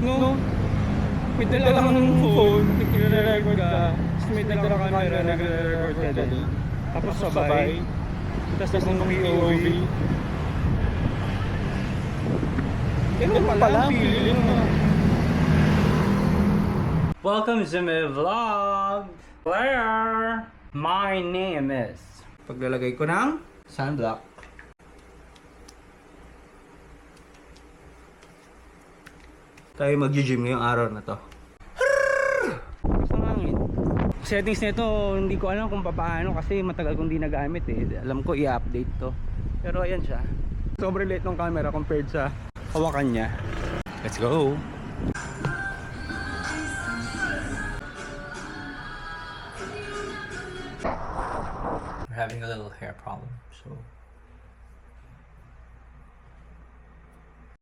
no? May dala kang phone, nagre-record ka, tapos may dala kang camera, nagre-record ka din. Tapos sabay, tapos ng POV. Ganun pala ang feeling mo. Welcome to my vlog! Claire! My name is... Paglalagay ko ng sunblock. Tayo mag-gym ngayong araw na to. Gusto ng hangin. Settings nito, hindi ko alam kung paano kasi matagal kong di nagamit eh. Alam ko i-update to. Pero ayan siya. Sobrang liit ng camera compared sa hawakan niya. Let's go! We're having a little hair problem, so